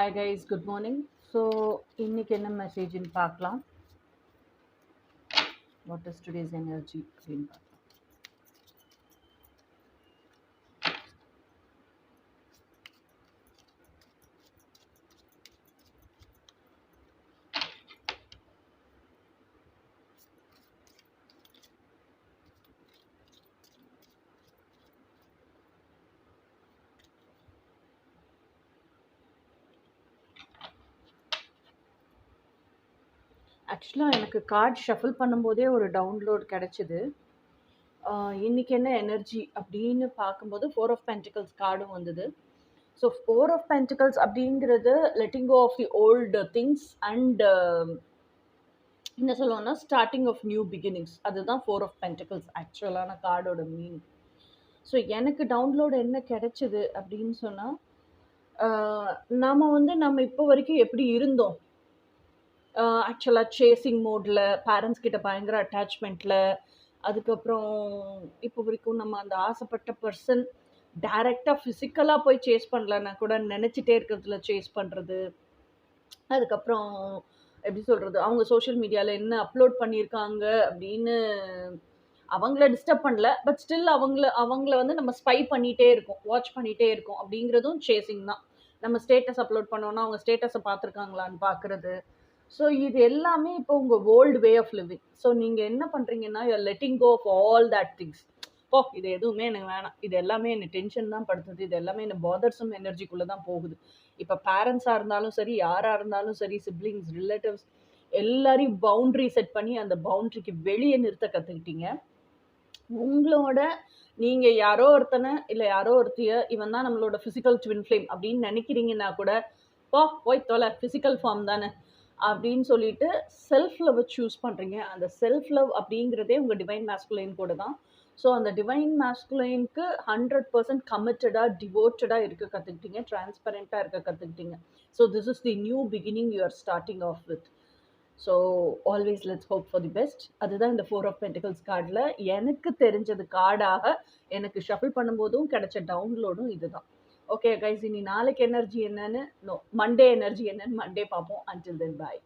Hi guys, good morning. So, இன்னைக்கு என்ன மெசேஜ்னு பார்க்கலாம். What is today's energy அப்படின்னு பார்க்கலாம். ஆக்சுவலாக எனக்கு கார்ட் ஷஃபிள் பண்ணும்போதே ஒரு டவுன்லோட் கிடைச்சிது. இன்னைக்கு என்ன எனர்ஜி அப்படின்னு பார்க்கும்போது 4 of Pentacles கார்டும் வந்தது. ஸோ 4 of Pentacles அப்படிங்கிறது letting go of the old things and என்ன சொல்லுவோம்னா ஸ்டார்டிங் ஆஃப் நியூ பிகினிங்ஸ். அதுதான் 4 of Pentacles ஆக்சுவலான கார்டோட மீனிங். ஸோ எனக்கு டவுன்லோட் என்ன கிடைச்சிது அப்படின்னு சொன்னால், நம்ம இப்போ வரைக்கும் எப்படி இருந்தோம், ஆக்சுவலாக சேசிங் மோடில், பேரண்ட்ஸ் கிட்ட பயங்கர அட்டாச்மெண்ட்டில், அதுக்கப்புறம் இப்போ வரைக்கும் நம்ம அந்த ஆசைப்பட்ட பர்சன் டைரெக்டாக ஃபிசிக்கலாக போய் சேஸ் பண்ணலன்னா கூட நினச்சிட்டே இருக்கிறதுல சேஸ் பண்ணுறது, அதுக்கப்புறம் எப்படி சொல்கிறது, அவங்க சோஷியல் மீடியாவில் என்ன அப்லோட் பண்ணியிருக்காங்க அப்படின்னு அவங்கள டிஸ்டர்ப் பண்ணல, பட் ஸ்டில் அவங்கள வந்து நம்ம ஸ்பை பண்ணிகிட்டே இருக்கோம், வாட்ச் பண்ணிகிட்டே இருக்கோம். அப்படிங்கிறதும் சேசிங் தான். நம்ம ஸ்டேட்டஸ் அப்லோட் பண்ணோன்னா அவங்க ஸ்டேட்டஸை பார்த்துருக்காங்களான்னு பார்க்குறது. ஸோ இது எல்லாமே இப்போ உங்கள் old way of living. So நீங்கள் என்ன பண்ணுறீங்கன்னா, you are letting go of all that things. இது எதுவுமே எனக்கு வேணாம், இது எல்லாமே என்னை டென்ஷன் தான் படுத்துது, இது எல்லாமே என்னை பாதர்ஸும் எனர்ஜிக்குள்ளே தான் போகுது. இப்போ பேரண்ட்ஸாக இருந்தாலும் சரி, யாராக இருந்தாலும் சரி, சிப்ளிங்ஸ், ரிலேட்டிவ்ஸ் எல்லாரையும் பவுண்ட்ரி செட் பண்ணி அந்த பவுண்ட்ரிக்கு வெளியே நிறுத்த கற்றுக்கிட்டீங்க. உங்களோட நீங்கள் யாரோ ஒருத்தனை இல்லை யாரோ ஒருத்தைய இவன் தான் நம்மளோட ஃபிசிக்கல் ட்வின் ஃப்ளேம் அப்படின்னு நினைக்கிறீங்கன்னா கூட, போய் தொலை, ஃபிசிக்கல் ஃபார்ம் தானே அப்படின்னு சொல்லிட்டு செல்ஃப் லவ் சூஸ் பண்ணுறீங்க. அந்த செல்ஃப் லவ் அப்படிங்கிறதே உங்கள் டிவைன் மேஸ்குலைன் கூட தான். ஸோ அந்த டிவைன் மேஸ்குலைனுக்கு 100% கமிட்டடாக, டிவோட்டடாக இருக்க கற்றுக்கிட்டீங்க, டிரான்ஸ்பரண்ட்டாக இருக்க கற்றுக்கிட்டீங்க. So this is the new beginning you are starting off with. So always let's hope for the best. அதுதான் இந்த 4 of Pentacles கார்டில் எனக்கு தெரிஞ்சது கார்டாக எனக்கு ஷஃபிள் பண்ணும்போதும் கிடைச்ச டவுன்லோடும் இதுதான். ஓகே கைஸ், இனி நாளைக்கு எனர்ஜி என்னன்னு மண்டே எனர்ஜி என்னன்னு மண்டே பார்ப்போம். அன்டில் தென் பாய்.